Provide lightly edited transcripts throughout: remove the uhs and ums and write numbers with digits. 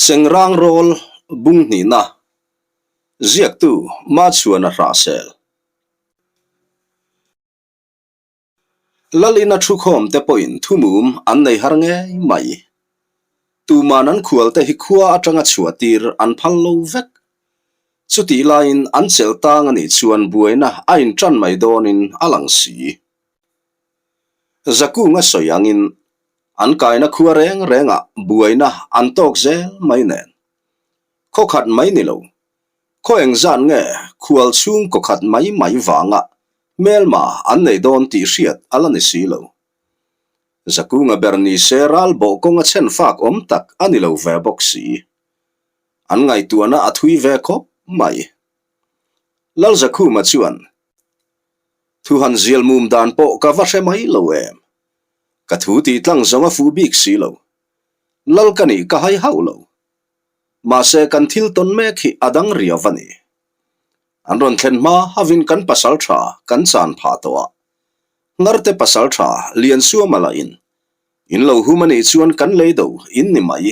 Sengrang rol bung ni na ziak tu ma chuan a rasel lalina thu khom te point thumum an nei har nge mai tu manan khual te hi khua atanga chuatir an phal lo vek chuti lain an chel tang ani chuan buaina ain tran mai donin alang si zaku nga soyangin an kaina khua reng renga buaina an tok zel mai nen kho khat mai ni lo kho eng zan nge khual chung ko khat mai mai wanga melma an nei don ti hriat alani si lo zaku nga berni seral bo ko nga chen fak om tak ani lo ve box si an ngai tuana athui ve khop mai lal zaku ma chuan thu han zial mum dan po ka va hre mai lo em ka thu ti tlang zonga fu bik si lo lal kani ka hai hau lo ma se kan thil ton me khi adang riawani an ron thlen ma havin kan pasal tha kan chan pha to ngarte pasal tha lian su mala in lo humani chuan kan lei do in ni mai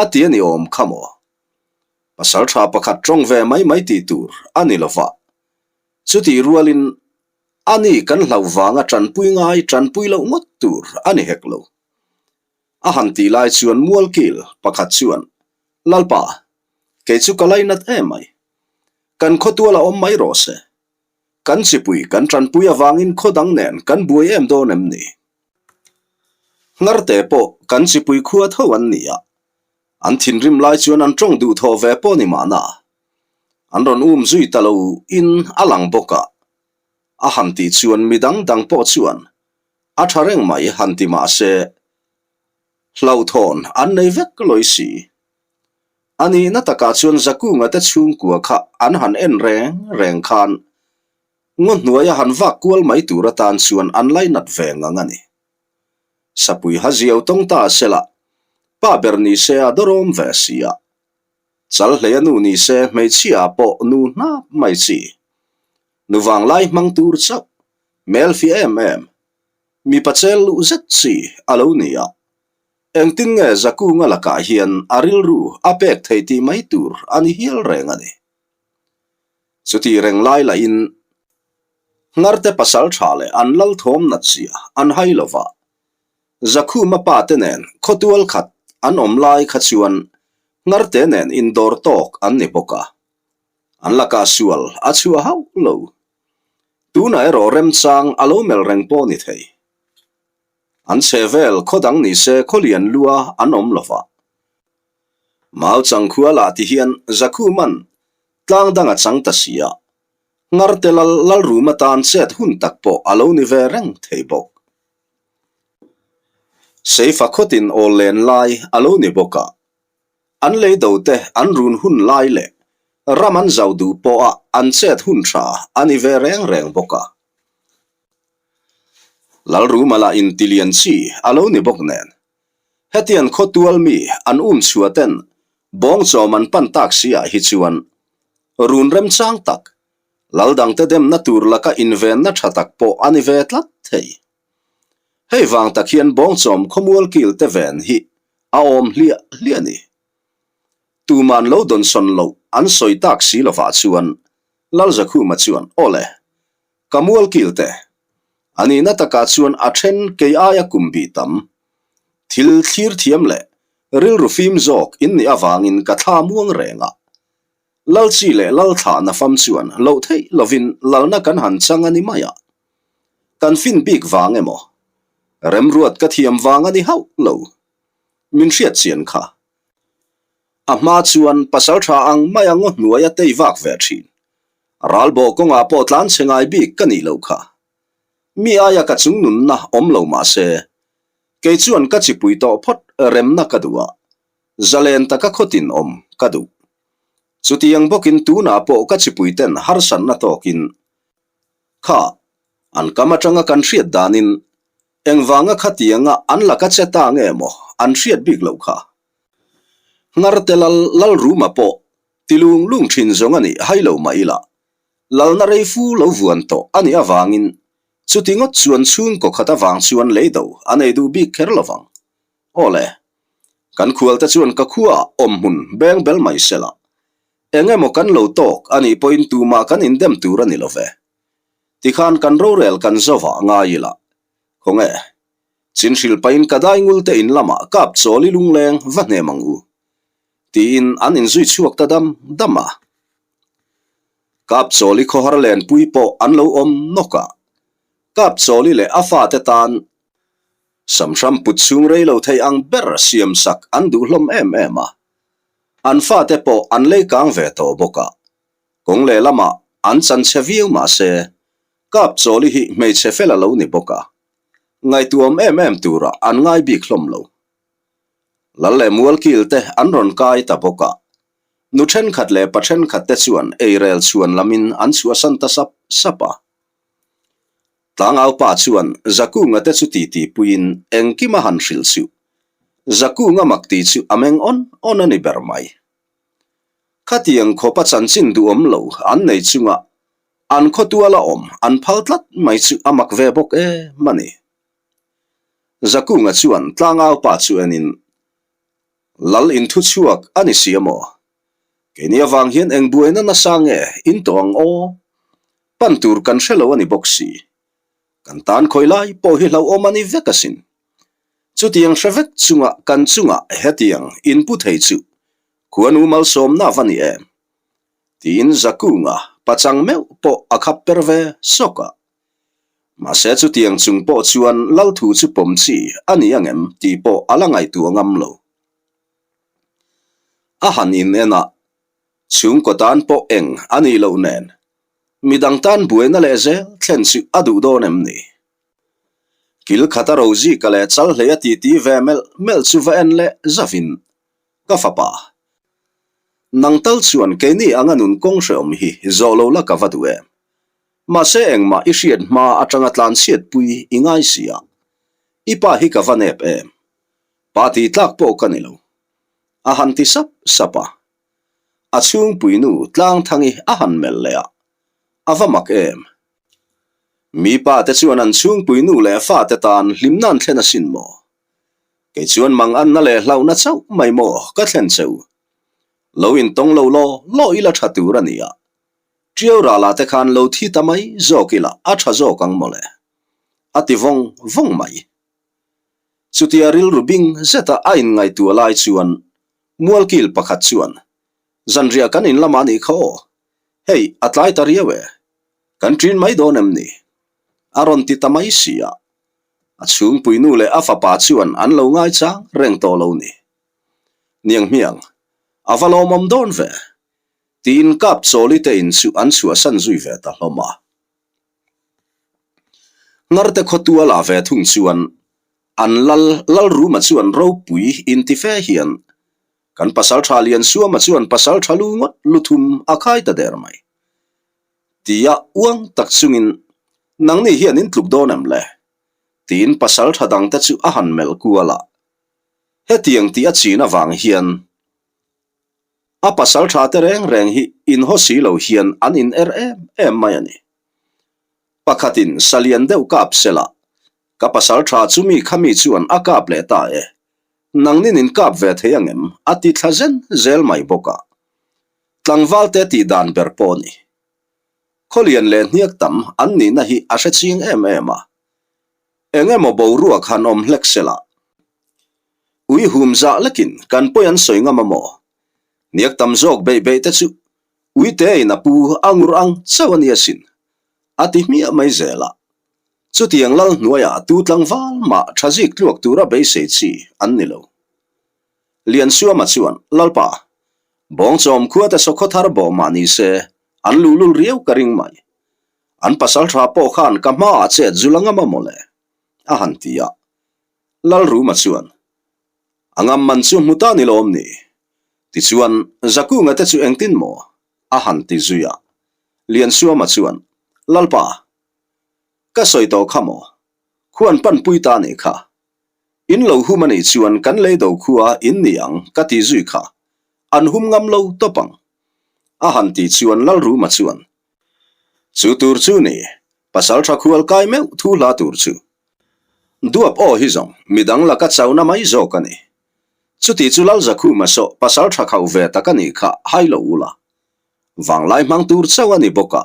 atia ni om khamo pasal tha pakhat trong ve mai ti tur ani lova chuti rualin ani kan hlawanga tranpui ngai tranpui lo ngot tur ani heklo a han ti lai chuan mual kil pakhat chuan lalpa ke chu kalai nat emai kan khotuala om mai ro se kan chipui kan tranpui awangin khodang nen kan buai em do nem ni ngarte po kan chipui khuat ho an nia an thin rim lai chuan an tong du tho ve po ni mana an ron zui talo in alang boka a hanti chuan midang dang po chuan a thareng mai hanti ma se hlau thon an nei vek loi si ani na taka chuan zaku nga te chung kwa kha an han en reng khan ngot nuaya han va kual mai tura tan chuan an lai nat ve ngani sapui haziau tong ta sela pa berni se adorom ve sia chal hleyanu ni se mei chia po nu na mai chi nu wang lai mang tur chau mel fi em mi pachel uzet chi alo nia eng tin nge zaku nga laka hian aril ru apek theiti mai tur ani hial reng ani chuti reng lai la in ngarte pasal thale an lal thom na chia an hai lova zaku ma pa te nen khotual khat an om lai khachuan ngarte nen indoor tok an ni boka an laka sual achua hau lo tuna ero rem chang alo mel reng po ni thei an chevel khodang ni se kholian lua an om lova mau chang khuala ti hian zaku man tlang danga chang ta sia ngarte lal ruma tan set hun tak po alo ni ve reng thei bok seifa khotin olen lai alo ni boka an lei do te an run hun lai le raman zaudu po a an set hun tha ani ve reng boka lal rumala in tilian chi alo ni bok nen hetian khotual mi an chuaten bong choman pan tak sia hi chuan run rem chang tak laldang te dem natur laka inven na thatak po ani ve tlat thei hei wang takhian bong chom khomual kil te ven hi aom hlia ni tu man lo don son lo an soi tak si lova chuan lal zakhu ma chuan ole kamual kil te ani na taka chuan a then ke aya kumbi tam thil thlir thiam le ril rufim zok in ni awangin ka tha muang renga lal chi le lal tha na fam chuan lo thei lovin lalna kan han chang ani maya kan fin big wang emo rem ruat ka thiam wang ani hau lo min hriat chian kha ama chuan pasal tha ang maya ngo hnuaya tei wak ve thin ralbo konga po tlan chengai bik kani lo kha mi aya ka chung nun na om lo ma se ke chuan ka chipui to phot rem na kadua zalen taka khotin om kadu chutiang bokin tu na po ka chipui ten har san na tokin kha an kamatanga kan hriat danin engwanga khatianga an laka cheta nge mo an hriat bik lo kha ngartelal lal ruma po tilung lung thin zongani hailo maila lalna rei fu lo vuan to ani awangin chutingot chuan chung ko khata wang chuan leido anei du bik kherlawang ole kan khual ta chuan ka khua om hun beng bel mai sela engemaw kan lo tok ani point tu ma kan indem tur ani love ti khan kan ro rel kan zowa nga ila khonge chin hril pain kadai ngul te in lama kap choli lungleng va hne mangu ti in an in zui chuak ta dama kap choli khohar len pui po an lo om noka kap choli le afa te tan samram put chung rei lo thei ang ber siam sak an du hlom ema an fa te po an le kang ve to boka kong le lama an chan cheviu ma se kap choli hi mei che fela lo ni boka ngai tuam em tura an ngai bi khlom lo lalle mual kil te an ron kai ta boka nu then khat le pathen khat te chuan eirel chuan lamin an chua san ta sapa tang au pa chuan zaku nga te chu ti puin engkima han hril chu zaku nga mak ti chu ameng on ani bermai khatiang khopa chanchin du om lo an nei chunga an khotuala om an phaltlat mai chu amak ve bok mani zaku nga chuan tlang au pa chu anin lal in thu chuak ani siamo kenia wang hian eng buena na sange in tong o pantur kan shelo ani boxi kan tan khoilai po hi lo omani vekasin chutiang shevek chunga kan chunga hetiang input hei chu kuan umal som na vani tin zakunga pachang meu po akhap perve soka ma se chutiang chung po chuan lau thu chu pom chi ani angem ti po alangai tu ngam lo a han in ena chung ko tan po eng ani lo nen midang tan buena le ze thlen chu adu donem ni kil khata roji kale chal hle ti ve mel chu va en le zavin ka fapa nang tal chuan ke ni anganun kong shom hi zolo la ka vadue ma se eng ma ishiat ma atanga tlan siat pui ingai sia ipa hi ka vanep pati tlak po kanilo a han ti sapa achung puinu tlang thangi a han mel le avamak mi pa te chuan an chung puinu le fa te tan hlimnan thlena sin mo ke chuan mang an na le hlau na chau mai mo ka thlen cheu lo in tong lo ila thatu rania trio ra la te khan lo thi tamai zokila a tha zo kang mole ati vong mai chutia ril rubing zeta ain ngai tu lai chuan mual kil pakhat chuan zanria kan in lamani kho hey atlai tariawe kan trin mai donem ni aron ti tamai sia achung puinu le afa pa chuan an lo ngai chang reng to lo ni niang miang avalomom don ve tin kap choli te in chu an chua san zui ve ta hloma ngarte khotua la ve thung chuan an lal ru ma chuan ro pui in ti fe hian kan pasal thalian suama chuan pasal thalu ngot luthum akhai ta der mai tia uang tak chungin nangni hian in tluk donam le tin pasal thadang ta chu a han mel kuala hetiang ti a china wang hian a pasal tha te reng hi in ho si lo hian an in em mai ani pakhatin salian deu kap sela ka pasal tha chumi khami chuan akap le ta nangnin in kap ve theyangem ati thazen zel mai boka tlangwal te ti dan berponi kholian le hniak tam an ni na hi a hrecing ema engemaw boruak han om hleksela ui humza lekin kan poyan soinga mamo niak tam zok be te chu ui te na pu angur ang chawani asin ati mi mai zela chutiang lal nuaya tu tlangwal ma thazik luak tura be se chi an nilo lian suama chuan lalpa bong chom khuat a sokhothar bo mani se an lulul riau karing mai an pasal tha po khan ka ma che zulanga mamole a hantia lal ru ma chuan angam man chu muta ni lom ni ti chuan zaku nga te chu engtin mo a han ti zuya lian suama chuan lalpa ka soi to khamo khuan pan pui ta ni kha in lo hu mani chuan kan le do khuwa in niang ka ti zui kha an hum ngam lo topang a han ti chuan lal ru ma chuan chu tur chu ni pasal tha khual kai meu thu la tur chu duap o hi zong midang la ka chauna mai zo ka ni chuti chulal zakhu maso pasal thakau ve takani kha hailo ula wanglai mang tur chawani boka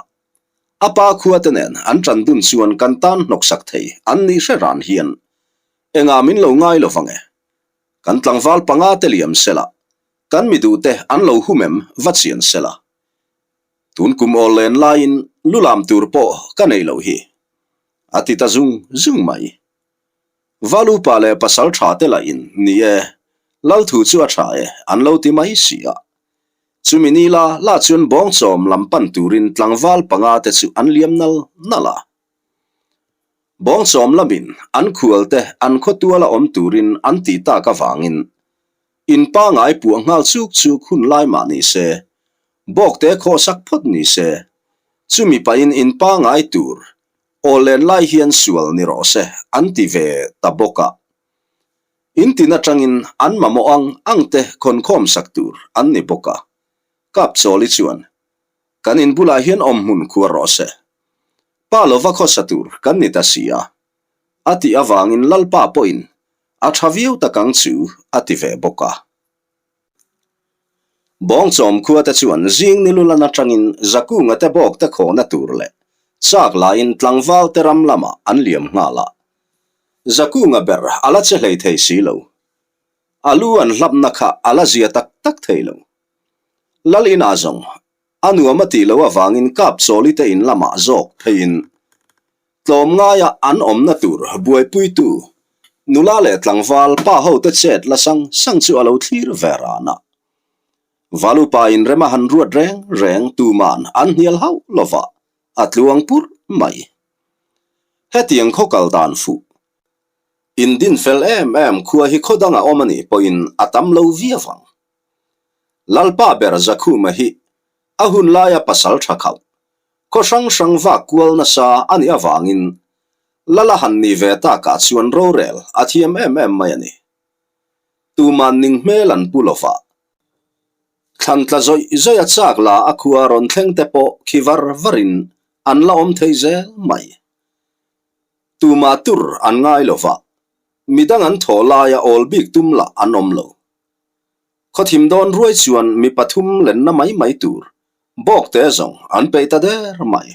apa khuatenen an trandun chuan kantan noksak thei anni hreran hian enga min lo ngai lo fange kan tlangwal panga teliam sela kan midu te an lo humem vachian sela tun kum olen lain lulam tur po kanei lo hi atita zung mai valu pale pasal tha te la in ni e lal thu chu a tha e an lo ti mai sia chumini la chun bong chom lampan turin tlangwal panga te chu an liam nala bong chom lamin an khual te an khotuala om turin an ti ta ka wangin in pa ngai pu ngal chuk hun lai ma ni se bok te kho sak phot ni se chumi pa in pa ngai tur olen lai hian sual ni ro se an ti ve taboka in tina tangin an mamo ang te khon khom sak tur an ni boka kap choli chuan kanin bula hian om hun khuwa ro se pa lova kho satur kan ni ta sia ati awangin lalpa poin a thaviu takang chu ati ve boka bong chom khuwa ta chuan jing ni lulana tangin zaku nga te bok te khona tur le chak la in tlangwal te ram lama an liam ngala zaku nga ber ala che hlei thei si lo alu an hlapna kha ala zia tak thei lo lal in azong anu amati lo awangin kap choli te in lama zok thein tlom nga ya an om na tur buai pui tu nula le tlangwal pa ho te chet la sang chu alo thlir verana valu pa in rema han ruat reng tu man an hial hau lova atluang pur mai hetiang khokal dan fu in din fel em khuwa hi khodanga omani poin atam lo viawang lalpa ber zakhu ma hi ahun laya pasal thakau ko sang va kual na sa ani awangin lala han ni ve ta ka chuan rorel athiam em mai ani tu man ning melan pulova khan tla zoi achak la akhua ron thleng te po khivar varin an la om theize mai tu ma tur an ngai lova midang an thola ya ol big tum la an om lo khothim don ruai chuan mi pathum len na mai tur bok te zong an pe ta der mai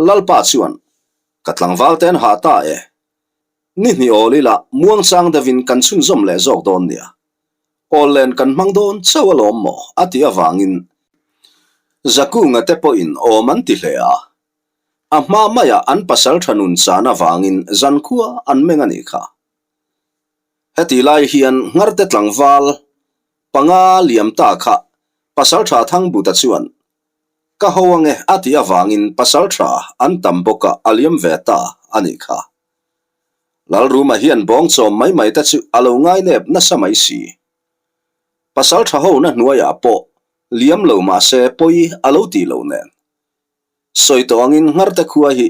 lalpa chuan katlangwal ten ha ta e ni olila muang chang davin kan chun zom le zok don nia olen kan mang don chawalom mo ati awangin zaku nga te po in o man ti hlea ama maya an pasal thanun chana wangin zan khuwa an mengani kha heti lai hian ngarte tlangwal panga liam ta kha pasal tha thang buta chuan ka howange ati awangin pasal tha an tamboka aliam veta ani kha lalruma hian bong chom mai ta chu alo ngai nep na samai si pasal tha ho na nuaya po liam lo ma se poi alo ti lo nen soitongin ngarte khuwa hi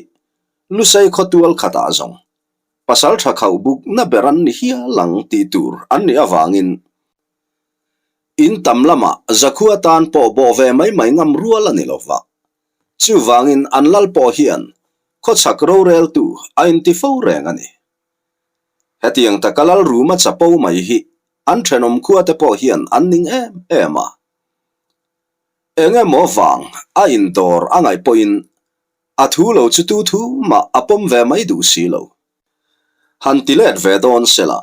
lusai khotual khata zong pasal tha khau buk na beran ni hia lang ti tur an ni awangin in tamlama zakhua tan po bo ve mai ngam rual ani lova chu wangin an lal po hian kho chak ro rel tu ain ti fo reng ani hetiang takalal ruma chapo mai hi an thenom khua te po hian an ning ema enge mo wang a in dor angai poin athu lo chu tu thu ma apom ve mai du si lo han tilet ve don sela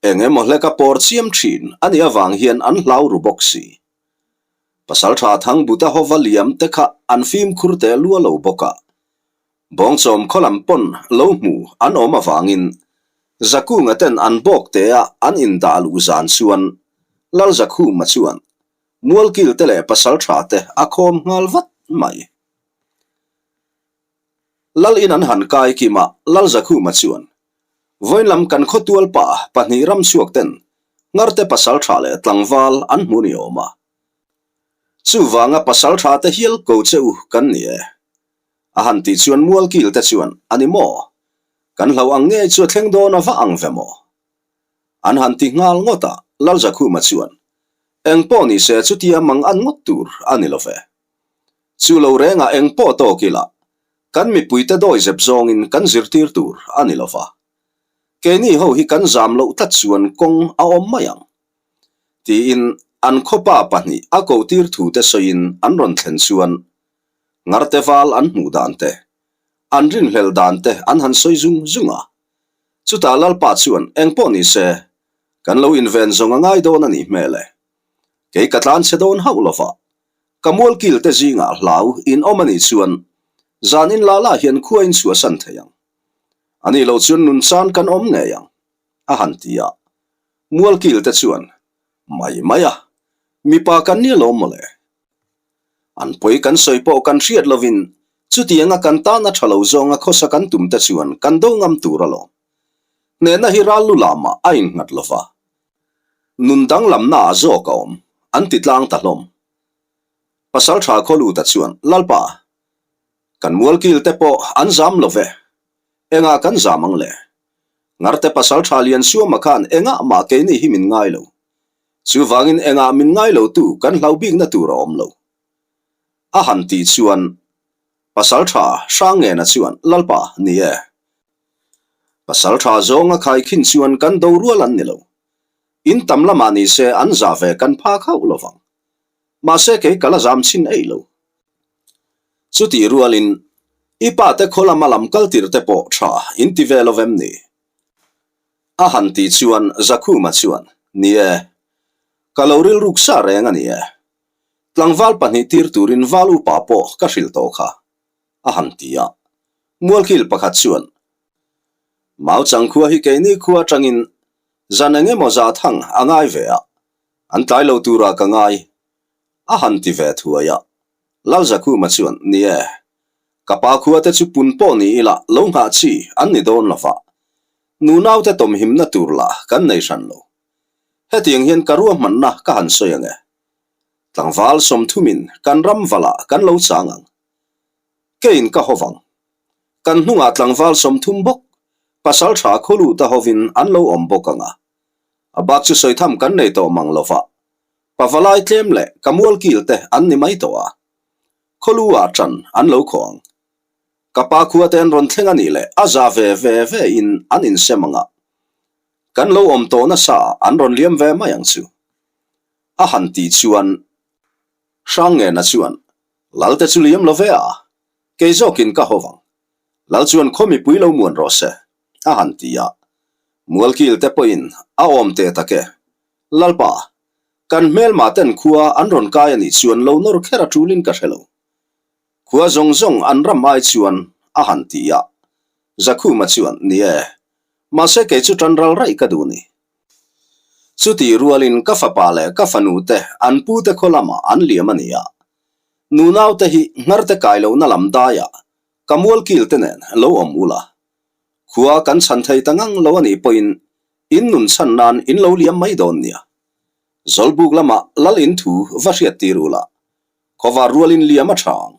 enge mo hleka por chiam thin ani awang hian an hlau ru boxi pasal tha thang buta hovaliam te kha an fim khurte lua lo boka bong chom kholam pon lo mu an om awangin zaku ngaten an bok te a an in dal uzan chuan lal zakhu ma chuan mual kil tele pasal tha te akhom ngal vat mai lal in an han kai ki ma lal zakhu ma chuan voinlam kan khotual pa pani ram suak ten ngarte pasal tha le tlangwal an muni oma chu wanga pasal tha te hial ko cheu kan ni e a han ti chuan mual kil te chuan ani mo kan hlo ang nge chu thleng do na va ang ve mo an han ti ngal ngota lal zakhu ma chuan eng po ni se chu tia mang an ngot tur ani love chu lo renga eng po to kila kan mi puite doi zep zong in kan zirtir tur ani lova keni ho hi kan zam lo ta chuan kong a om mayang ti in an khopa pahnih a ko tir thu te soin an ron thlen chuan ngarte wal an hmu dan te an rin hlel dan te an han soi zunga chuta lalpa chuan engpo ni se kan lo inven zonga ngai don ani hmele ke katlan se don haulova kamol kil te zinga hlau in omani chuan zanin lala hian khuain chua san theyang ani lo chuan nun chan kan om nge yang a han tia mual kil te chuan mai maya mi pa kan ni lo mole an poi kan soipo kan riat lovin chutianga kan ta na thalo zonga khosa kan tum te chuan kan do ngam turalo ne na hiralu lama ain ngat lova nun dang lam na zo kaum an titlang talom pasal tha kholu ta chuan lalpa kan mual kil te po an zam love enga kan zamang le ngarte pasal thalian suama khan enga ma ke ni himin ngai lo chu wangin enga min ngai lo tu kan hlaubik na tur om lo a han ti chuan pasal tha sang nge na chuan lalpa ni e pasal tha zonga khai khin chuan kan do rual an ni lo in tamlama ni se an za ve kan pha khau lovang ma se ke kala zam chin ei lo chuti rualin ipa te khola malam kaltir te po tha in ti velovem ni a han ti chuan zakhu ma chuan ni e kaloril ruksa renga ni e tlangwal pani tir turin walu pa po ka hril to kha a han tia mualkil pakhat chuan mau chang khuwa hi ke ni khuwa tangin zanenge moza thang angai ve a an tlai lo tura ka ngai a han ti ve thuaya lau zakhu ma chuan ni e kapa khuwa te chu pun po ni ila lo nga chi an ni don lawa nu nau te tom him na turla kan nei san lo hetiang hian karua man na ka han soyange tlangwal som thumin kan ram wala kan lo changang kein ka howang kan hnunga tlangwal som thum bok pasal tha kholu ta hovin an lo om bokanga abak chu soitham kan nei to manglowa pawalai tlem le kamual kil te an ni mai to a kholuwa chan an lo khong kapa khuwa ten ron thlenga ni le aza ve in an in semanga kan lo om to na sa an ron liam ve mayang chu a han ti chuan sang nge na chuan lalte chu liam lo ve a ke zokin ka howang lal chuan khomi puilo muan ro se a han tia mualkil te poin a om te take lalpa kan mel ma ten khuwa an ron kai ani chuan lo nor khera tulin ka helo khuwa zong an ram ai chuan a han tia zakhu ma chuan ni e ma se ke chu tanral rai ka du ni chuti rualin ka fa pa le ka fanu te an pu te kholama an liam ania nu nau te hi ngar te kai lo na lam da ya kamual kil te nen lo om ula khuwa kan chan thei tangang lo ani poin in nun chan nan in lo liam mai don nia zolbuk lama lal in thu va hriat tirula khowa rualin liam a thang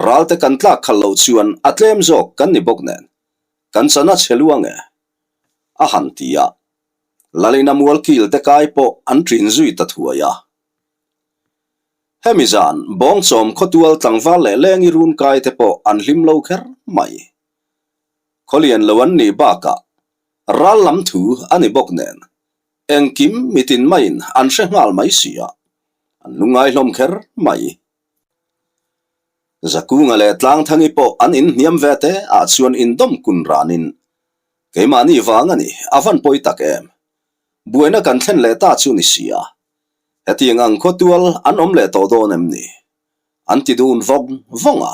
ralte kan tla khallo chuan atlem jok kan ni bok nen kan chana cheluange a han tia lalina mual kil te kai po an trin zui ta thuaya hemizan bong chom khotual tlangwal le lengi run kai te po an hlim lo kher mai kholian lawan ni baka ral lam thu ani bok nen engkim mitin main an hrengal mai sia an lungai hlom kher mai zakunga le tlang thangi po an in niam vete a chuan in dom kun ranin keimani wangani avan poi tak em buena kan thlen le ta chu ni sia hetiang ang khotual an om le to don em ni an ti dun vonga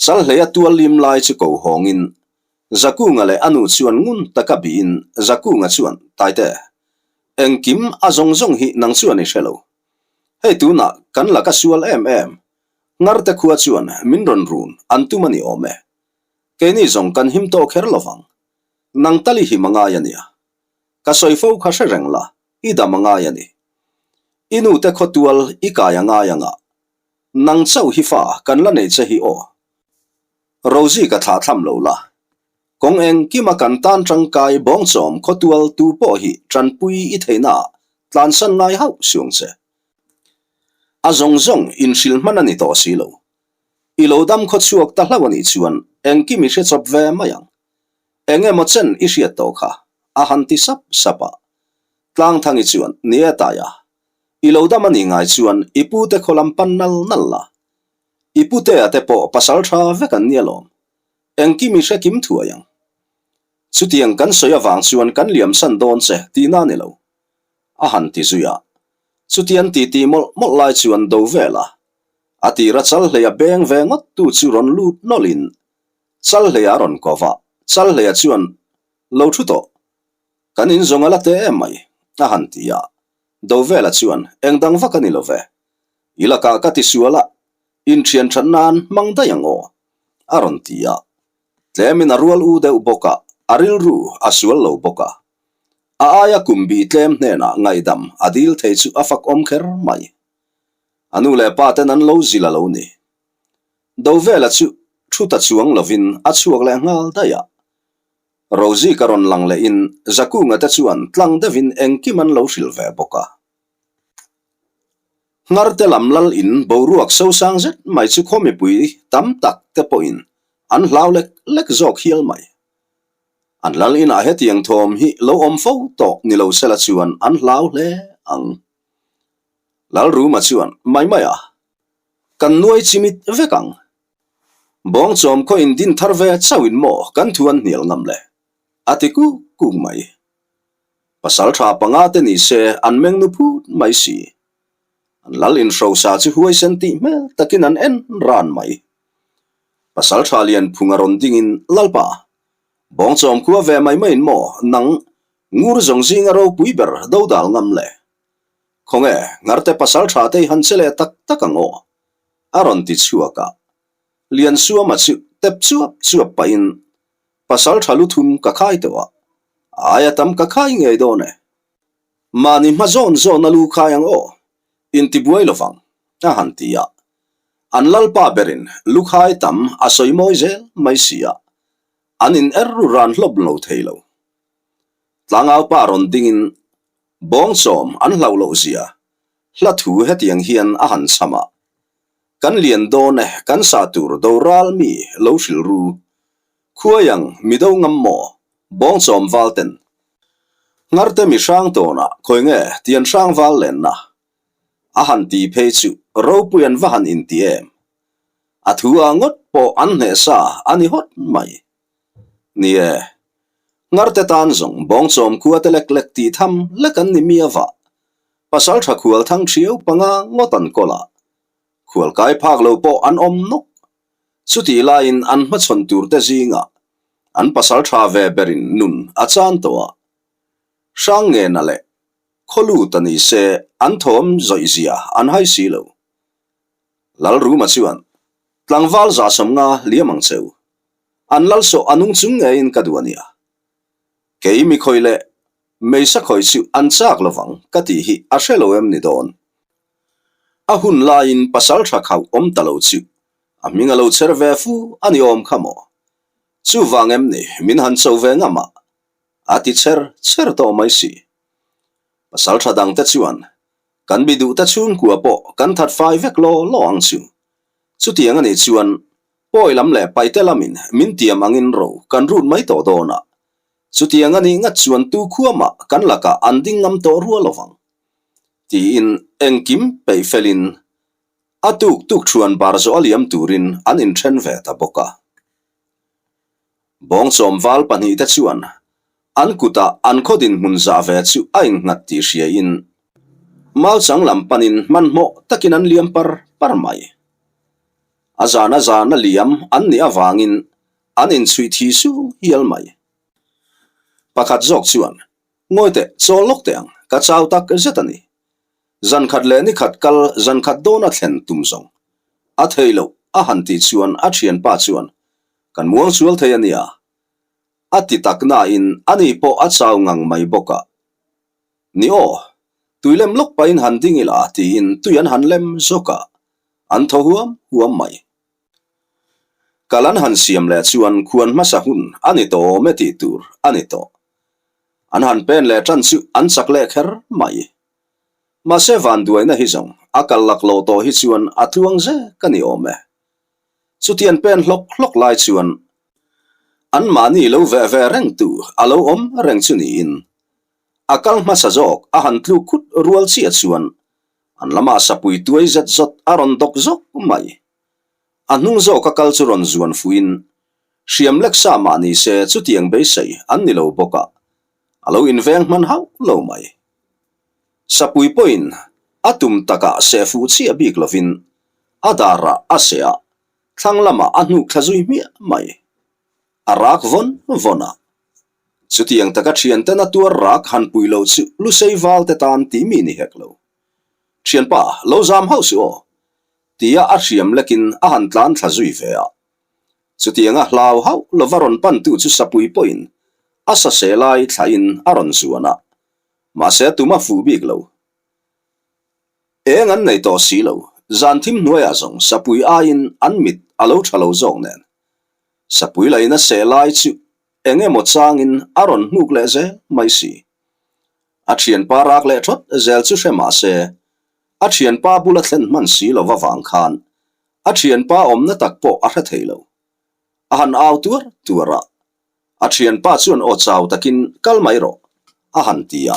chal hle atual lim lai chu ko hongin zakunga le anu chuan ngun takabin zakunga chuan taite engkim azong hi nang chuan ni shelo hei tuna kan la ka sual em ngarte khuwa chuan minron run antumani ome keni zong kan him to kher lovang nang tali hi manga yania ka soifo kha serengla ida manga yani inu te khotual ikaya nga yanga nang chau hi fa kan la nei che hi o rozi ka tha tham lo la kong eng kima kan tan tang kai bong chom khotual tu po hi tran pui I theina tlan san ngai hau siung che azong in shil manani to silo ilodam khotsuak ta hlawani chuan engki mi hre chop ve mayang enge mo chen I hriat to kha a han ti sapa tlang thangi chuan nia taya ilo da mani ngai chuan ipu te kholam pan nal la ipu te ate po pasal tha vekan nialom engki mi she kim thua yang chutiang kan soya wang chuan kan liam san don che ti na ni lo a han ti zuya chutian ti mol lai chuan do vela ati ra chal hleya beng ve ngot tu chu ron lut nolin chal hleya ron kova chal hleya chuan lo thu to kan in zonga la te mai a han ti ya do vela chuan engdang vakani lo ve ilaka ka ti suala in thian than nan mang da yang o aron ti ya tlemin arual u de boka aril ru asual lo boka aya kumbi tlem hna ngai dam adil thei chu afak om kher mai anu le pa ten an lo zila lo ni do vela chu thuta chuang lovin a chuak le ngal da ya rozi karon lang le in zaku nga ta chuan tlang devin engkiman lo hril ve boka ngar te lam lal in boruak so sang zet mai chu khomi pui tam tak te po in an hlau lek zok hial mai an lal in a hetiang thom hi lo om fo to ni lo sela chuan an hlau le ang lal ru ma chuan mai a kan nuai chimit vekang bong chom ko in din tharve chawin mo kan thuan nial ngam le atiku ku mai pasal tha panga te ni se an meng nu phu mai si an lal in ro sa chu huai senti me takin an en ran mai pasal tha lian phungaron ding in lalpa bong chom khuwa ve mai mo nang ngur zong jing aro puiber do dal ngam le khonge ngarte pasal tha te han chele tak takango aron ti chuaka lian suwa ma chu tep chuap pa in pasal thalu thum ka khai tewa aya tam ka khai ngei do ne mani ma zon alu khayang o in ti buai lovang a han ti ya an lal pa berin lukhai tam asoi moi zel mai sia anin erru ran hlob lo thailo tlangau pa ron dingin bong som an hlau lo zia hla thu hetiang hian a han sama kan lian do ne kan sa tur do ral mi lo hril ru khuayang mido ngam mo bong som valten ngarte mi sang to na khoinge tian sang val len na a han ti phe chu ro puyan va han in ti em a thu angot po an ne sa ani hot mai nie ngarte tan zong bong som khuate lek ti tham lekan ni miawa pasal tha khual thang thieu panga ngotan kola khual kai phak lo po an om nok chuti lain an ma chon tur te zinga an pasal tha ve berin nun achan towa sang nge na le kholu tani se an thom zoizia an hai silo lal ru ma chuan tlangwal za somnga liamang cheu an lal so anung chung nge in kaduania kei mi khoile meisa khoi chu an chak lawang kati hi a hrelo em ni don a hun la in pasal tha khau om talo chu a minga lo cherve fu ani om khamo chu wangem ni min han chove ngama ati cher to mai si pasal tha dang ta chuan kan bidu ta chung ku po kan that fai vek lo ang chu chu tiang ani chuan poi lam le pai te lamin min tiam angin ro kan rut mai to do na chu tiang ani nga chuan tu khuama kan laka anding ngam to ru lowang ti in engkim pe felin atuk chuan bar zo aliam turin an in then ve ta boka bong som wal pani ta chuan an kuta an khodin munza ve chu ain ngat ti hria in mal chang lam panin man mo takin an liam par mai azana liam an ni awangin an in chui thi su hial mai pakhat jok chuan ngoite cholok teang ka chaw tak zetani zan khat le ni khat kal zan khat dona thlen tum zong a theilo a han ti chuan a thian pa chuan kan muang chual theiania ati takna in ani po a chaw ngang mai boka ni o tuilem lok pa in handing ila ti in tuyan hanlem zoka an huam mai kalan han siam le chuan khuan masa hun ani to meti tur ani to an han pen le tran chu an chak le kher mai ma se van duai na hi zong akal lak lo to hi chuan athuang ze kani ome chutian pen hlok lai chuan an mani lo ve reng tu alo om reng chu ni in akal masazok ahan tlu kut rual chi achuan an lama sapui tuai zat zot aron dok zok mai anung zo kakal churon zuan fuin siam lek sa ma ni se chutiang be sei an ni lo boka alo inveng man hau lo mai sapui poin atum taka se fu chi abik lovin adara asea thanglama anu khazui mi mai arak vona chutiang taka thian tena tur rak han puilo chu lu sei wal te tan ti mi ni heklo thian pa lo zam house o tia a thiam lekin a han tlan thazui ve a chutianga hlau hau lovaron pan tu chu sapui poin asa se lai thain aron zuana ma se tuma fu bik lo eng an nei to si lo zan thim nuaya zong sapui a in an mit alo thalo zong nen sapui lai na se lai chu enge mo changin aron hnuk le ze mai si a thian pa rak le thot zel chu hrema se a thian pa bula thlen man si lo wawang khan a thian pa om na tak po a hra theilo a han aw tura a thian pa chuan o chaw takin kal mai ro a han tia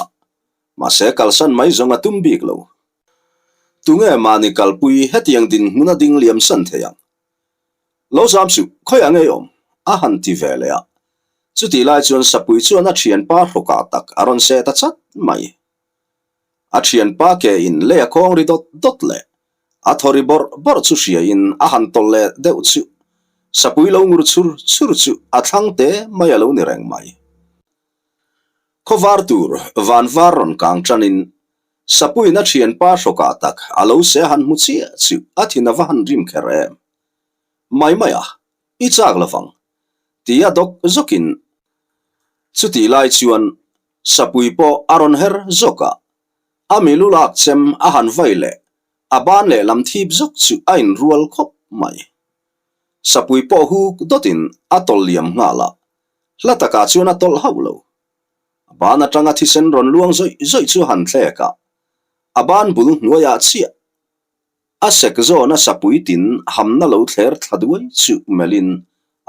ma se kalsan mai zonga tumbik lo tunge mani kalpui hetiang din muna ding liam san theyang lo zam su khoi ange om a han ti vele a chuti lai chuan sapui chuan a thian pa hloka tak aron se ta chat mai a thian pa ke in le a khong ri dot le a thori bor chu ria in a han tol le deuh chu sapui lo ngur chur chu a thlang te mai alo ni reng mai khovar tur van varon kang chanin sapui na thian pa hloka tak alo se han mu chi chu a thina van rim khere mai a i chak lawang tia dok zokin chuti lai chuan sapui po aron her zoka amilulak chem a han vaile aban le lam thip zok chu ain rual khop mai sapui po hu dotin atol liam ngala hlataka chuan atol haulo abana tanga thisen ron luang zoi chu han thleka aban bul nuaya chia asek zo na sapui tin hamna lo thler thladui chu melin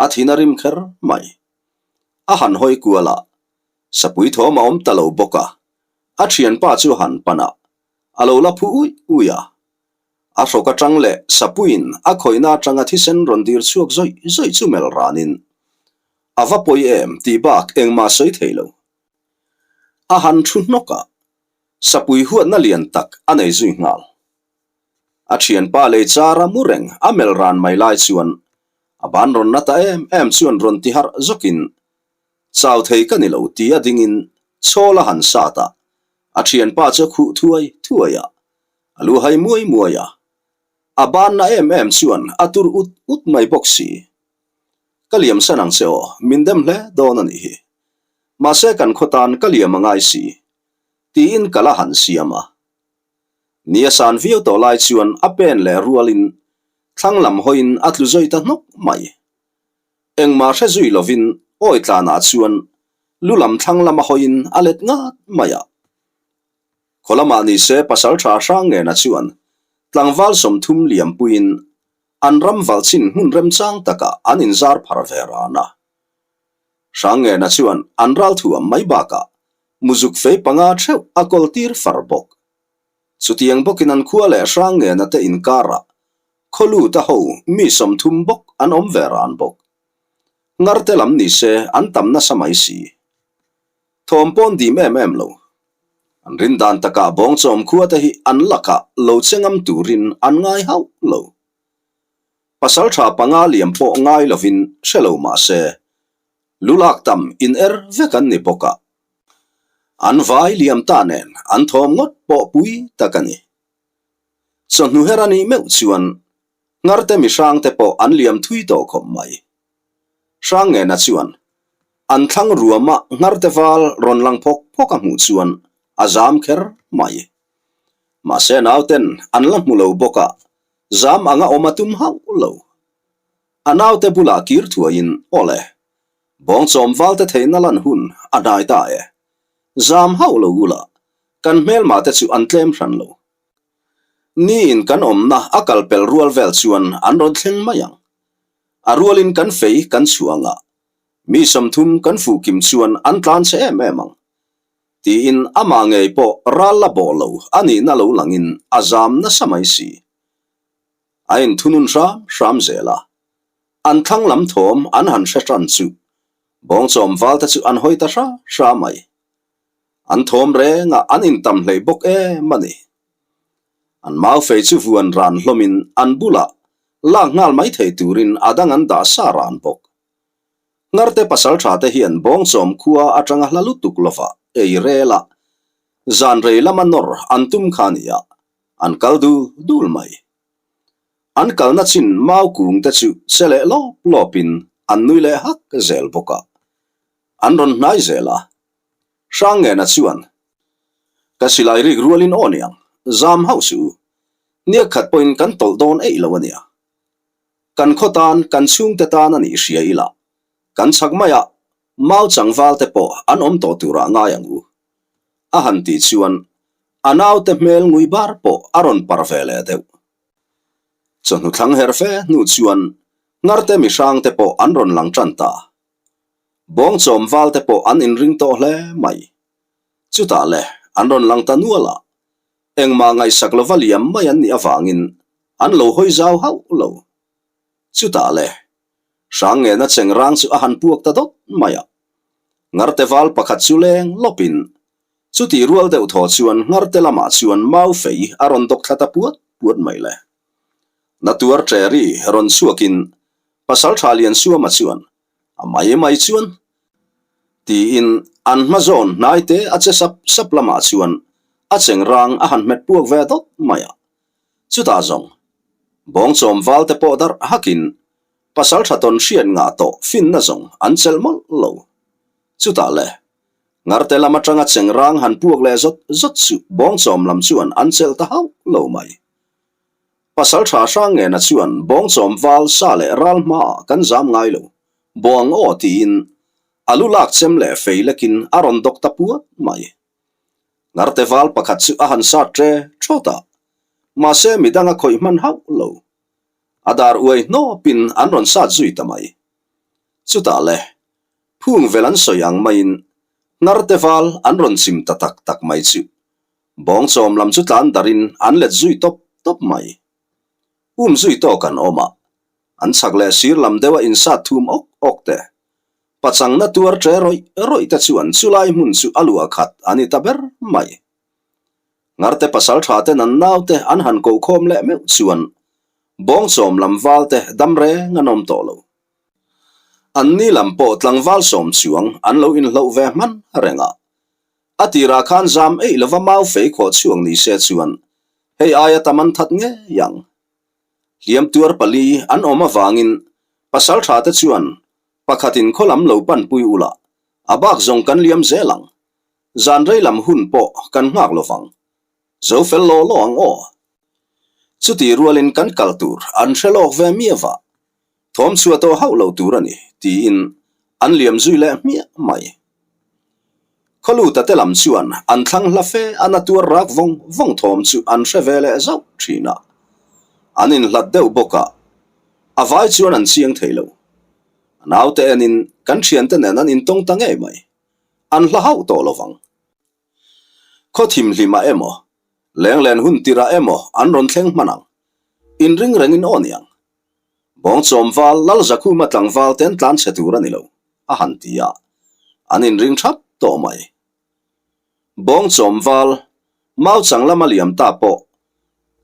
athinarim kher mai a han hoi kuala sapui thoma om talo boka a thian pa chu han pana alo la phu uya a hloka changle sapuin a khoina changa thisen rondir chuak zoi chu mel ranin ava poi em ti bak engma soi theilo a han thun noka sapui huat na lian tak anei zui ngal a thian pa le chara mureng a mel ran mai lai chuan aban ron na ta em chuan ron ti har zokin chaw thei kanilo ti a dingin chola han sata a thian pa cha khu thuaya alu hai muaya aban na em chuan atur ut mai boxi kaliam sanang seo mindem hle donani hi ma se kan khotan kaliam angai si ti in kala han siama nia san view to lai chuan apen le rualin thanglam hoin atlu zoi ta nok mai engma hre zui lovin oi tlana chuan lulam thanglam hoin alet nga maya kholama ni se pasal tha sang nge na chuan tlangwal som thum liam puin anram walchin hun rem chang taka anin zar pharverana sange na chuan anral thu mai baka muzuk fe panga theu akol tir farbok chutiang bokin an khuale sange na te inkara kholu ta ho mi som thum bok an om veran bok ngarte lam ni se an tamna samai si thompon di mem lo an rindan taka bong chom khuata hi an laka lo chengam turin an ngai hau lo pasal tha panga liam po ngai lovin shelo ma se lulak tam in vekan ni poka an vai liam tanen an thom ngot po pui takani so nu herani meu chuan ngarte mi sang te po an liam thui to khom mai sang nge na chuan an thang ruama ngarte wal ron lang phok mu chuan azam kher mai ma se nauten an lang mulo boka zam anga omatum hau lo anaute bula kir thuain ole bong chom walte theina lan hun anai ta e zam hau lo ula kan mel ma te chu an tlem ran lo ni in kan omna akal pel rual vel chuan an ron thleng mayang a rualin kan fei kan chuanga mi som thum kan fu kim chuan an tlan che emang ti in ama ngei po ralla bolo ani na lo langin azam na samai si ain thunun ram zela an thang lam thom an han shatran chu bong chom wal ta chu an hoi ta ra mai an thom re nga an in tam hlei bok e mani an mau fei chu vuan ran hlomin an bula la ngal mai thei turin adang an da sa ran bok ngarte pasal tha te hian bong chom khua atanga hlalu tuklova ei rela zan rei lamanor antum khania an kaldu dul mai an kalna chin mau kung te chu sele lo plopin an nuile hak zel boka an ron nai zela sang nge na chuan ka silai rig rualin oniang zam hausu nia khat point kan tol don ei lawania kan khotan kan chung te tan ani hria ila kan chakmaya mau changwal te po an om to tura nga yang u a han ti chuan anau te mel ngui bar po aron parvele deu chonu thlang her fe nu chuan ngarte mi sang te po an ron lang chanta bong chom wal te po an in ring to hle mai chuta le an ron lang ta nuala engma ngai saklovaliam mai an ni awangin an lo hoi zau hau lo chuta le sang nge na chengrang chu a han puak ta dot maya ngarte wal pakhat chu leng lopin chuti rual deuh thaw chuan ngarte lama chuan mau fei aron dok thata puat mai le natuar treri ron suakin pasal thalian suama chuan amai mai chuan ti in an mazon naite ache sap lama chuan a chengrang a han met puak ve dot maya chuta zong bong chom wal te po dar hakin pasal thaton hrian nga to fin na zong an chelmol lo chuta le ngarte lama tanga chengrang han puak le zot chu bong chom lam chuan an chel ta hau lo mai pasal tha sang nge na chuan bong chom wal sa le ral ma kan zam ngai lo bong o tin alulak chem le feilekin aron dok ta puat mai ngarte wal pakhat chu a han sa tre thota ma se midanga khoi man hau lo adar uai no pin an ron sa zui tamai chuta le phung velan soyang main ngarte wal an ron sim tak mai chu bong chom lam chu tlan darin an let zui top mai zui to kan oma an chakle sir lam dewa in sa thum ok te pachang na tuar tre roi ta chuan chulai mun chu alua khat ani taber mai ngarte pasal thate nan naute an han ko khom le me chuan bong chom lam wal te damre nganom to lo an ni lam po tlang wal som chuang an lo in lo ve man renga atira khan zam ei lova mau fei kho chuang ni se chuan hei aya taman that nge yang liam tuar pali an oma wangin pasal thate chuan pakhatin kholam lo pan pui ula abak zong kan liam zelang zan rei lam hun po kan ngak lovang zo fel lo ang o chuti rualin kan kaltur an shelok ve miawa thom chua to hau lo turani ti in an liam zui le mia mai kholu ta telam chuan an thlang la fe anatur rak vong thom chu an revele zau thina anin hlat deuh boka avai chuan an chiang theilo naute anin kan thian te nen an in tong tange mai an hla hau to lovang khothim hlima emo lenglen hun tira emo an ron thleng manang in ring rengin oniang bong chom wal lal zakhu matlang wal ten tlan chetura nilo a han tia anin ring thap to mai bong chom wal mau changlama liam ta po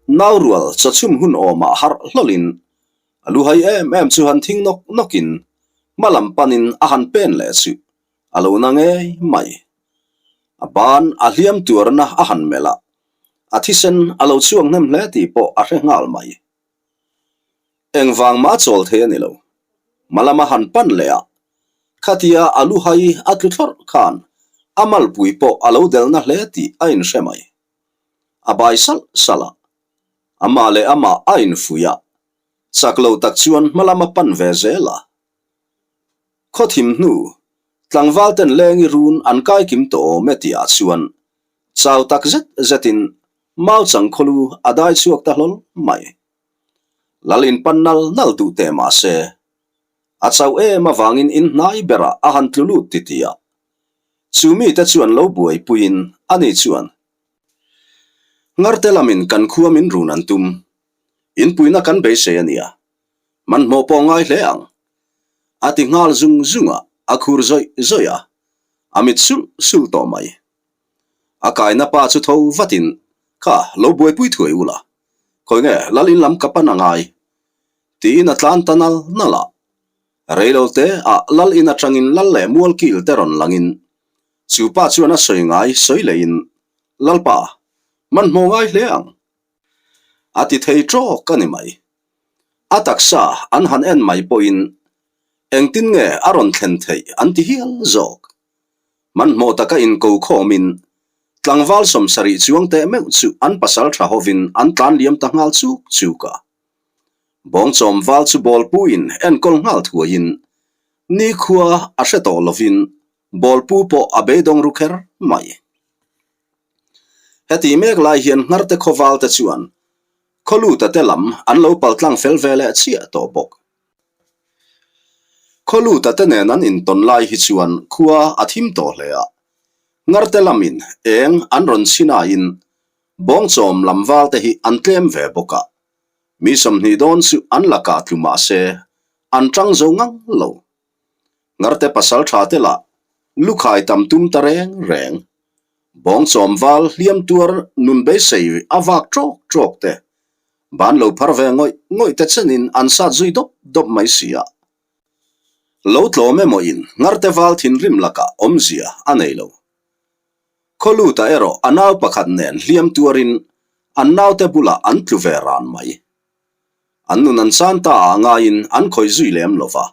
naurual chachum hun oma har hlolin alu hai em chu han thing nokin malam panin a han pen le chu alo na nge mai aban aliam turna a han mela athisen alo chuang nem hle ti po a rengal mai engwang ma chol the ni lo malama han pan le a khatia alu hai atluthor khan amal pui po alo del na hle ti ain shemai abai sala amale ama ain fuya saklo tak chuan malama pan ve zela khothim nu tlangwal ten lengi run an kai kim to metia chuan chaw tak zetin mau chang kholu adai chuak ta hlol mai lalin pannal nal tu te ma se achaw ma wangin in nai bera a han tlulu titia chumi te chuan lo buai puin ani chuan ngarte lamin kan khuamin run an tum in puina kan be se ania man mo po ngai hleang ati ngal zung zunga akhur zoi zoya amit sul to mai akai na pa chu tho vatin kha lo buai pui thuai ula khoi nge lalin lam kapana ngai ti in atlan tanal nala reilo te a lal in atangin lal le mual kil teron langin chu pa chuan a soi ngai soi lein lalpa man mo ngai hleang ati thei tro kani mai ataksa an han en mai poin engtin nge aron thlen thei anti hial zok man mo taka in ko khomin tlangwal som sari chuang te me chu an pasal tha hovin an tlan liam ta ngal chu ka bong chom wal chu bol puin en kol ngal thuin ni khuwa a hre to lovin bol pu po abedong rukher mai heti mek lai hian ngarte khowal te chuan kholu ta te lam an lo pal tlang fel vele chia to bok kholu ta te nen an in ton lai hi chuan khuwa athim to hlea ngarte lamin eng an ron china in bong chom lamwal te hi an tlem ve boka mi som ni don chu an laka tluma se an tang zo ngang lo ngarte pasal tha te la lukhai tam tum tareng reng bong chom wal liam tur nun be sei awak trok te ban lo pharve ngoi te chenin an sa zui dop mai sia lo tlo me mo in ngarte wal thin rim laka omzia anei lo kholu ta ero anaw pakhat nen liam turin annaw te bula an tluve ran mai annun an san ta anga in an khoi zui lem lova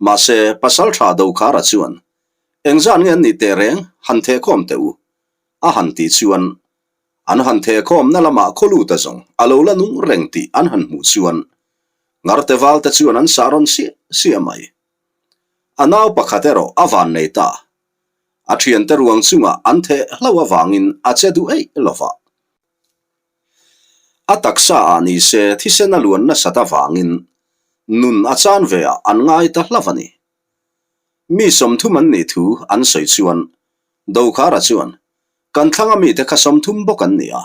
ma se pasal tha do khara chuan engzan ngen ni te reng han the khom te u a han ti chuan an han the khom na lama kholu ta zong alo la nung reng ti an han mu chuan ngarte wal ta chuan an saron si mai anaw pakhatero awan nei ta a thian te ruang chunga an the hlawa wangin a chedu ei lova ataksa ani se thisena luan na sata wangin nun achan ve an ngai ta hlavani mi som thum an ni thu an soi chuan do khara chuan kan thanga mi te kha som thum bokan nia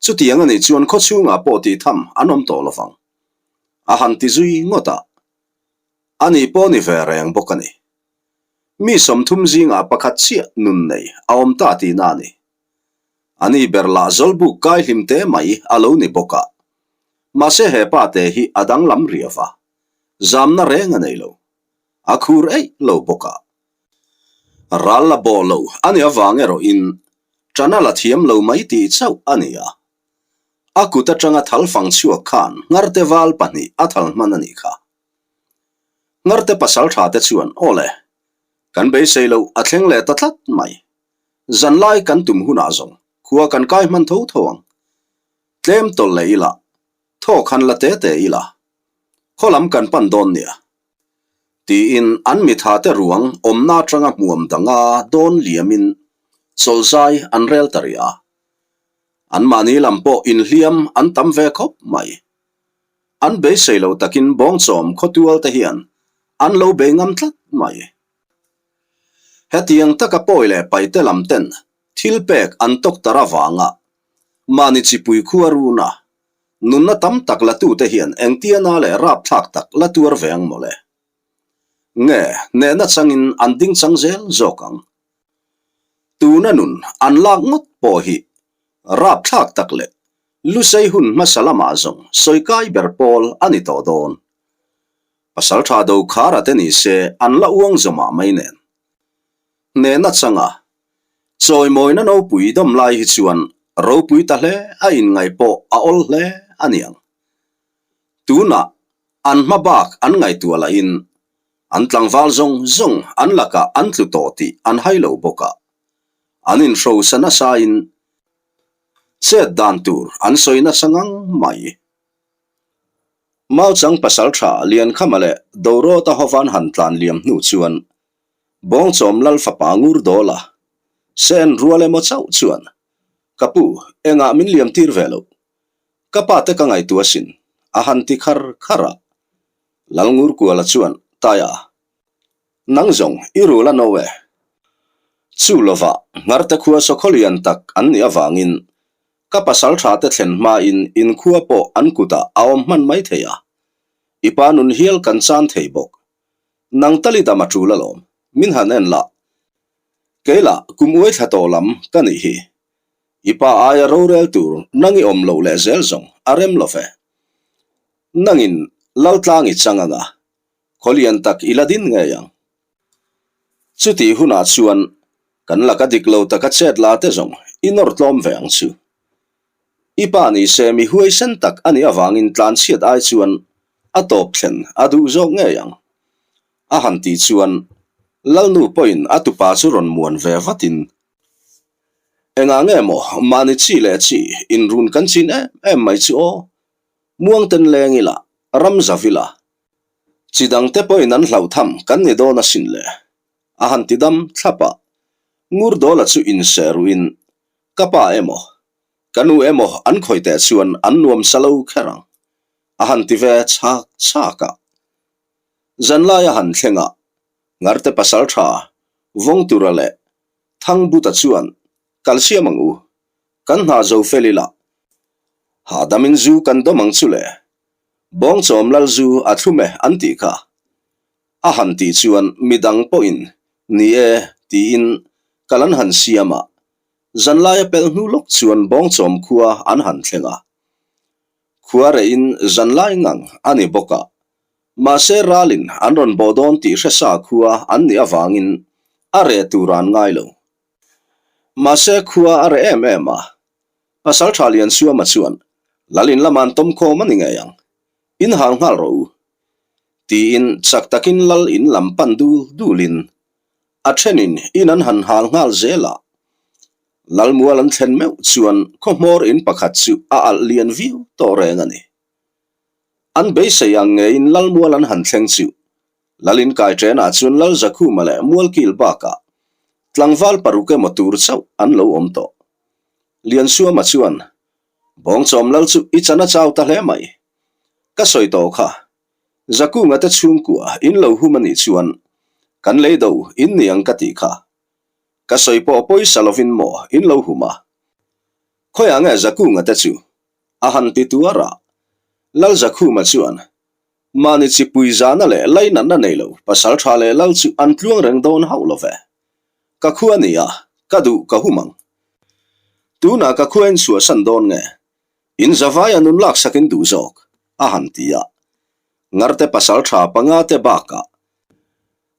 chutiang ani chuan kho chunga po ti tham anom to lovang a han ti zui ngota ani po ni ve reng bokani mi som thum zinga pakhat chia nun nei aom ta ti na ni ani berla zolbu kai himte mai alo ni boka ma se he pa te hi adang lam riawa zamna reng anei lo akhur ei lo boka ralla bolo ani awangero in chanala thiam lo mai ti chau ania akuta tanga thalfang chuak khan ngarte wal pani athal manani kha ngarte pasal tha te chuan ole kan be seilo athleng le tatlat mai zanlai kan tum huna zong khuwa kan kai man tho thowang tlem tol leila tho khan la te ila kholam kan pan don nia ti in an mi tha te ruang omna tanga muam danga don liamin solzai an rel taria an mani lampo in hliam an tam ve khop mai an be seilo takin bong chom khotual te hian an lo be ngam tlat mai hetiang taka poile paite lamten thilpek an tok tarawanga mani chipui khuaruna nunna tam tak la tu te hian engtiana le rap thak tak la tur veng mole nge ne na changin an ding changzel zokang tuna nun an lak ngot po hi rap thak tak le lusei hun masalama zong soikai berpol ani to don pasal tha do khara te ni se an la uang zoma mai nen ne na changa choi moi na no pui dom lai hi chuan ro pui ta hle a in ngai po a ol hle aniang tuna an mabak an ngai tu la in an tlangwal zong an laka an tlu to ti an hailo boka anin show sana sa in set dan tur an soina sangang mai mau chang pasal tha lian khamale doro ta hovan han tlan liam nu chuan bong chom lal fa pangur dola sen ruale mo chau chuan kapu enga min liam tir velo kapa te ka ngai tu asin a han ti khara lalngur kuala chuan taya nang zong irula nowe chu lova ngarte khua sokholian tak an ni awangin ka pasal tha te thlen ma in khua po an kuta awm man mai theya ipa nun hial kan chan thei bok nang tali dama tula lom min hanen la kela kumui thato lam kani hi ipa aya rorel tur nangi omlo le zel zong arem lofe nangin laltlangi changanga kholian tak iladin ngayang chuti huna chuan kan laka diklo taka chet la te zong inor tlom veang chu ipa ni se mi huai sen tak ani awangin tlan chiat ai chuan atop thlen adu zok ngayang a han ti chuan lalnu point atupa chu ron muan ve vatin enga nge mo mani chi le chi in run kan chin em mai chu o muang ten lengila ram zavila chidang te point an hlau tham kan ni do na sin le a han ti dam thlapa ngur dola chu in seruin kapa emo kanu emo an khoite chuan an nuam salo kherang a han ti ve chaka zanlaya han thlenga ngarte pasal tha vong turale thang buta chuan calcium angu kan na zo felila ha damin zu kan domang chule bong chom lal zu athume anti kha a han ti chuan midang poin ni e ti in kalan han siama zanlaya pel hnu lok chuan bong chom khua an han thlenga khua re in zanlai ngang ani boka ma se ralin anron bodon ti resa khua an ni awangin are turan ngailo ma se khua are ema pasal thalian suama chuan lalin laman tom kho maningayang in hal ngal ro ti in chak takin lal in lampan dulin a thenin in an han hal ngal zela lal mualan thlen meu chuan khomor in pakhat chu a al lian view to rengani an be sayang nge in lal mualan han thleng chu lalin kai trena chun lal zakhu male mual kil baka tlangwal paruke motur chau an lo om to lian suama chuan bong chom lal chu ichana chaw ta hle mai ka soi to kha zakhu ngata chung kwa in lo humani chuan kan le do in niang ka ti kha ka soi po poi salovin mo in lo huma khoya nga zakhu ngata chu a han ti tuara lal zakhu ma chuan mani chi puizana le laina na nei lo pasal tha le lal chu an tluang reng don hau lo ve ka khuania ka du ka humang tuna ka khuen chu san don nge in zawaya nun lak sakin du zok a han tia ngarte pasal tha panga te baka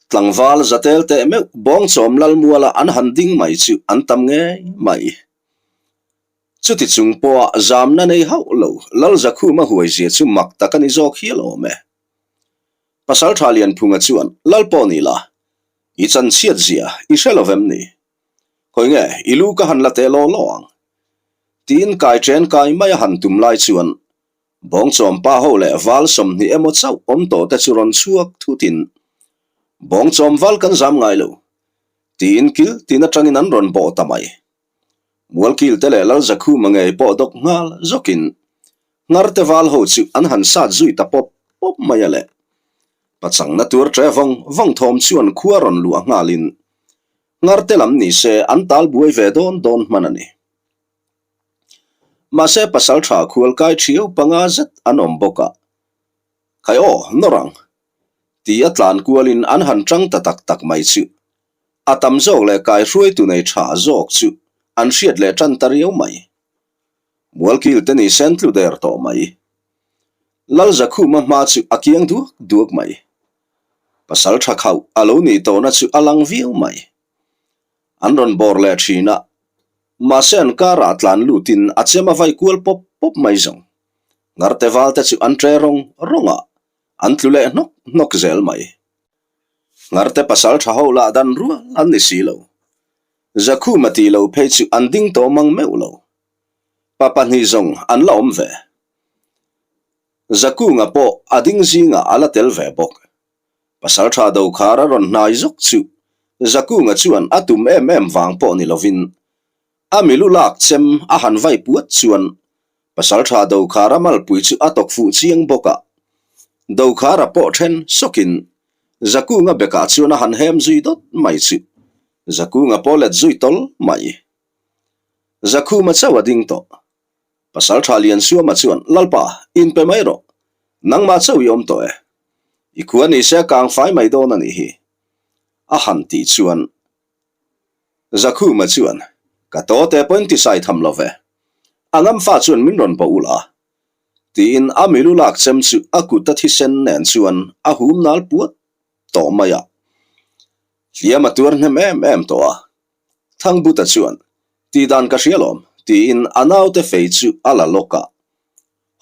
tlangwal zatel te me bong chom lal muala an han ding mai chu an tam nge mai chuti chung po zam na nei hau lo lal zakhu ma huai je chu mak takani zok hi lo me pasal thalian phunga chuan lal po ni la i chan chiat zia i shelovem ni khoi nge ilu ka han la te lo loang tin kai chen kai mai han tum lai chuan bong chom pa ho le wal som ni emo chau om to te churon chuak thutin bong chom wal kan zam ngai lo tin kil tin atangin an ron bo tamai mualkil tele lal zakhu mangai po dok ngal zokin ngarte wal ho chu an han sa zui ta pop mayale pachang na tur trevong vong thom chuan khuaron lua ngalin ngarte lam ni se an tal buai ve don manani ma se pasal tha khul kai thiu panga zat anom boka kai o norang ti atlan kualin an han tang ta tak mai chu atam zok le kai ruai tu nei tha zok chu an riat le tan tariu mai mualkil teni sentlu der to mai lal zakhu ma chu akiang duak mai pasal tha khau alo ni to na chu alang viu mai anron bor le thina ma sen kara tlan lutin achema vai kual pop mai zong ngarte walta chu an trerong ronga an tlule nok zel mai ngarte pasal tha ho la dan ru an ni silo zakhu mati lo phe chu an ding to mang meu lo papa ni zong an la om ve zakhu nga po ading zinga ala tel ve bok pasal tha do khara ron nai zok chu zakhu nga chuan atum em wang po ni lovin amilu lak chem a han vai puat chuan pasal tha do khara mal pui chu atok fu chiang boka do khara po then sokin zakhu nga beka chuan a han hem zui dot mai chu zaku nga polet zui tol mai zakhu ma chawa ding to pasal thalian suwa ma chuan lalpa in pe mai ro nang ma chawi om to ikuani se kang fai mai don ani hi a han ti chuan zakhu ma chuan ka to te pointi sai tham love angam fa chuan min ron pa ula tin amilu lak chem chu akuta thi sen nen chuan a hum nal puat to maya hiama tur hnem em to a thang buta chuan ti dan ka hrialom ti in anau te fei chu ala loka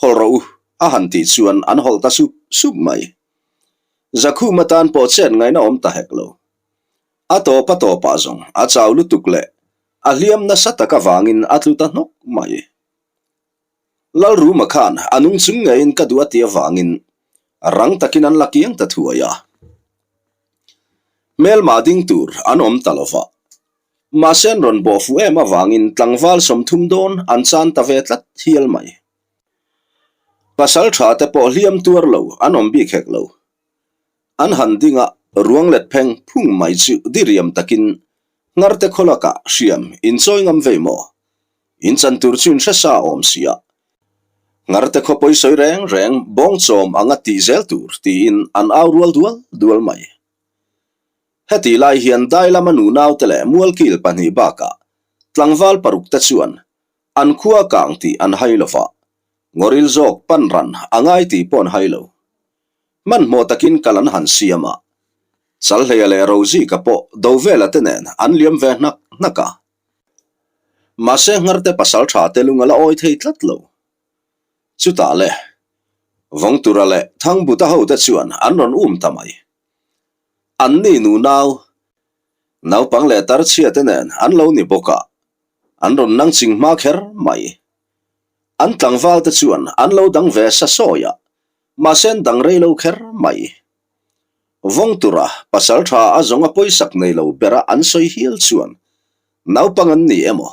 holro a han ti chuan an hol ta sup mai zakhu matan po chen ngai na om ta heklo a to pa zong a chaw lu tukle a hliam na sataka wangin atluta nok mai lal ru ma khan anung chung ngein ka duwa tia wangin rang takin an lakiang ta thuaya mel ma ding tur an om talova ma sen ron bo fu ema wangin tlangwal som thum don an chan ta ve tlat hial mai pasal tha te po hliam tur lo an om bi khek lo an han dinga ruang let pheng phung mai chu diriam takin ngarte kholaka hriam in choi ngam ve mo in chan tur chun sa om sia ngarte kho poi soi reng bong chom anga ti zel tur ti in an au dual mai heti lai hian dai lama nu nau tele mual kil pani baka tlangwal paruk ta chuan an khuwa kang ti an hailofa ngoril jok panran angai ti pon hailo man mo takin kalan han siama chal hele rozi ka po dovela tenen an liam ve naka ma se ngarte pasal tha telunga la oi thei tlat lo chuta le vong turale thang buta ho ta chuan an ron tamai an ni nu nau pang le tar chia tenen an lo ni boka an ron nang ching ma kher mai an tlangwal ta chuan an lo dang ve sa soya ma sen dang rei lo kher mai vong tura pasal tha azonga poisak nei lo bera an soi hial chuan nau pang an ni emo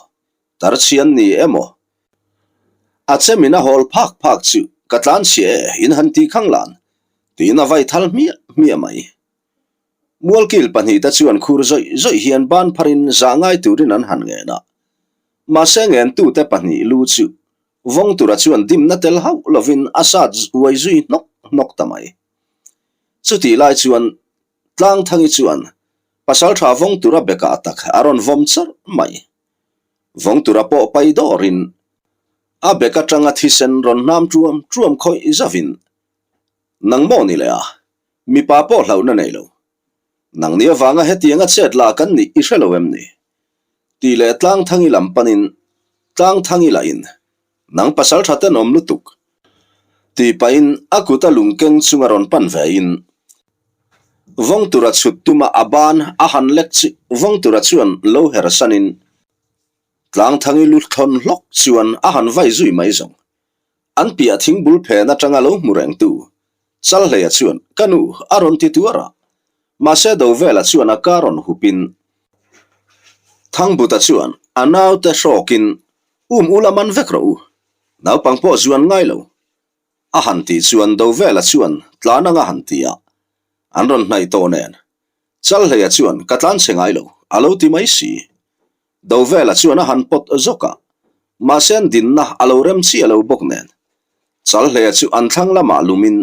tar chian ni emo achemina hol phak chu katlan che in han ti khanglan tina vai thal mi mai mualkil pani ta chuan khur zoi hian ban pharin zangai turin an han nge na ma sengen tu te pani lu chu vong tura chuan dim na tel hau lovin asad wai zui nok tamai chuti lai chuan tlang thangi chuan pasal tha vong tura beka tak aron vom char mai vong tura po pai dorin a beka tanga thisen ron nam truam khoi zavin nang mo ni le a mi pa po hlau na nei lo nang nia wanga hetianga chet la kan ni i hrelo em ni ti le tlang thangi lam panin tlang thangi la in nang pasal thate nom lutuk ti pain akuta lungkeng chungaron pan ve in vong tura chut tuma aban a han lek chi vong tura chuan lo her sanin tlang thangi lu thon hlok chuan a han vai zui mai zong an pia thing bul phe na tanga lo mureng tu chal hle chuan kanu aron ti tuara ma se do vela chuan a karon hupin thang buta chuan anau te shokin ulaman vekro nau pangpo chuan ngai lo a han ti chuan do vela chuan tlana nga han tia anron nai to nen chal hle chuan katlan chengai lo alo ti mai si do vela chuan a han pot zoka ma sen din na alo rem chi alo bok nen chal hle chu an thlang lama lumin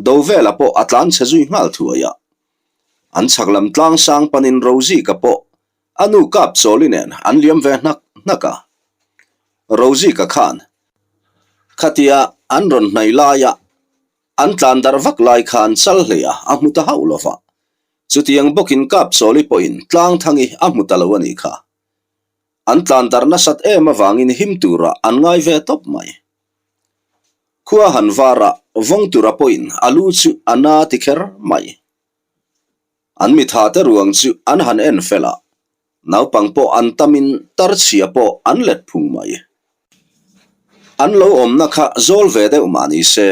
do vela po atlan chezui ngal thuaya an chaklam tlang sang panin rozi ka po anu kap cholinen an liam ve naka rozi ka khan khatia an ron nai laya an tlan dar vak lai khan chal hleya amuta haulofa chutiang bokin kap choli poin tlang thangi amuta lawani kha an tlan dar na sat ema wangin himtura an ngai ve top mai khuwa han wara vong tura poin alu chu ana tikher mai an mi tha te ruang chu an han en fela nau pangpo an tamin tar chia po an let phung mai an lo om na kha zol ve de umani se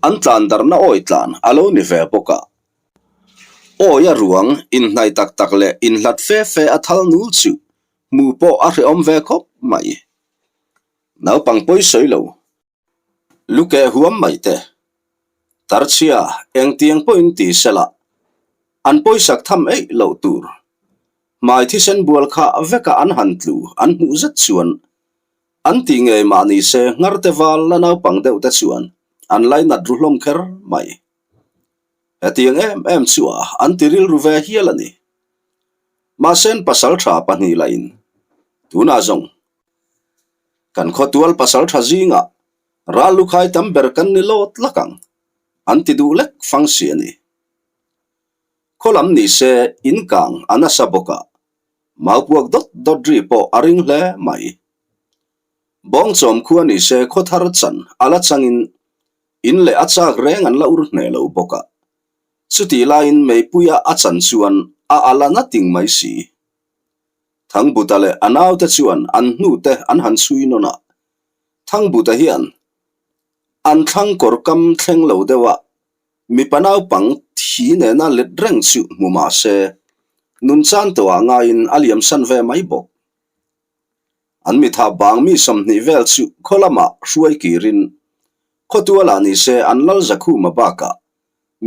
an tlan dar na oi tlan alo ni ve poka o ya ruang in nai tak le in hlat fe athal nu chu mu po a re om ve khop mai nau pangpoi soilo luke huam mai te tar chia eng tiang point ti sela an poi sak tham ei lo tur mai thi sen bual kha veka an hantlu an mu zat chuan an ti nge ma ni se ngarte wal la nau pang deuh te chuan an lai nat ru hlom kher mai atiang em chua an tiril ru ve hialani ma sen pasal tha pani lain tuna zong kan khotual pasal tha zinga ra lukhai tam ber kan ni lot lakang an ti du lek fangsi ani kholam ni se in kang anasa boka maupuak dot dri po aring hle mai bong chom khu ani se khothar chan ala changin in le achak reng an la ur hne lo boka chuti lain mei puya achan chuan a ala na ting mai si thang butale anaw te chuan an hnu te an han chui nona thang buta hian an thang kor kam thleng lo dewa mi panaw pang thi ne na let reng chu muma se nun chan to anga in aliam san ve mai bok an mi tha bang mi som ni vel chu kholama hruai kirin khotuala ni se an lal zakhu ma baka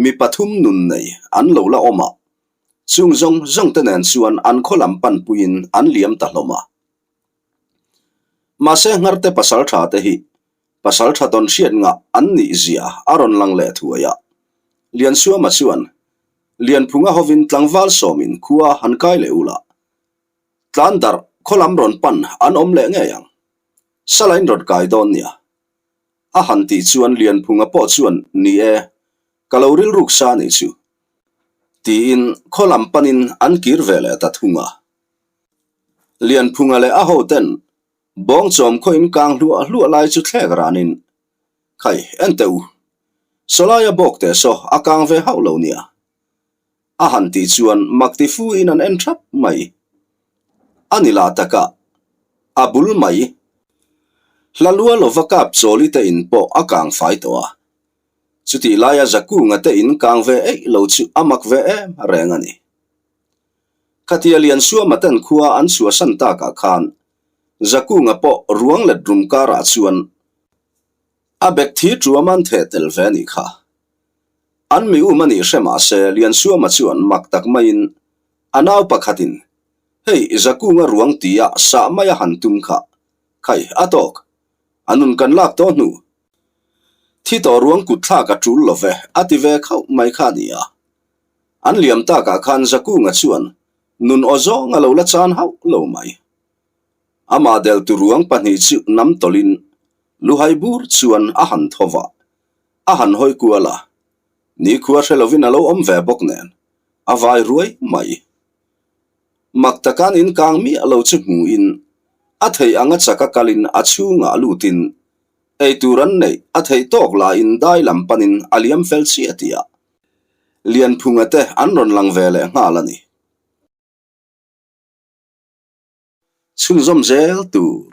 mi pathum nun nei an lo la oma chung zong tenen chuan an kholam pan puin an liam ta hloma ma se ngarte pasal tha te hi pasal tha ton hriat nga an ni zia aron lang le thuaya lian suama chuan lian phunga hovin tlangwal somin khuwa han kai le ula tlandar kholam ron pan an om le nge yang salain rot kai don nia a han ti chuan lian phunga po chuan ni e kaloril ruksa ni chu ti in kholam panin an kir vele ta thunga lian phunga le a hoten bong chom kho in kang lu lai chu thlek ranin khai enteu solaya bok te so akang ve haulo nia a han ti chuan makti fu in an entrap mai anila taka abul mai hlalua lovakap choli te in po akang fai toa chuti laya zaku nga te in kang ve ei lo chu amak ve rengani katia lian suwa matan khuwa an suwa santa ka khan zaku nga po ruang let rum kara chuan abek thi truaman the tel ve ni kha an mi u mani shema se lian suwa ma chuan mak tak main anaw pakhatin hei zaku nga ruang tia sa maya hantum kha khai atok anun kan lak to nu thi to ruang ku thla ka tul love ative khau mai kha nia an liam ta ka khan zaku nga chuan nun ozo nga lo la chan hau lo mai ama del tu ruang pani chu nam tolin luhai bur chuan a han thova a han hoi kuala ni khuwa thelovin alo om ve bok nen avai ruai mai maktakan in kang mi alo chu mu in a thei anga chaka kalin a chunga lutin ei turan nei a thei tok la in dai lam panin aliam fel chi atia lian phunga te an ron lang vele ngalani chun zom zel tur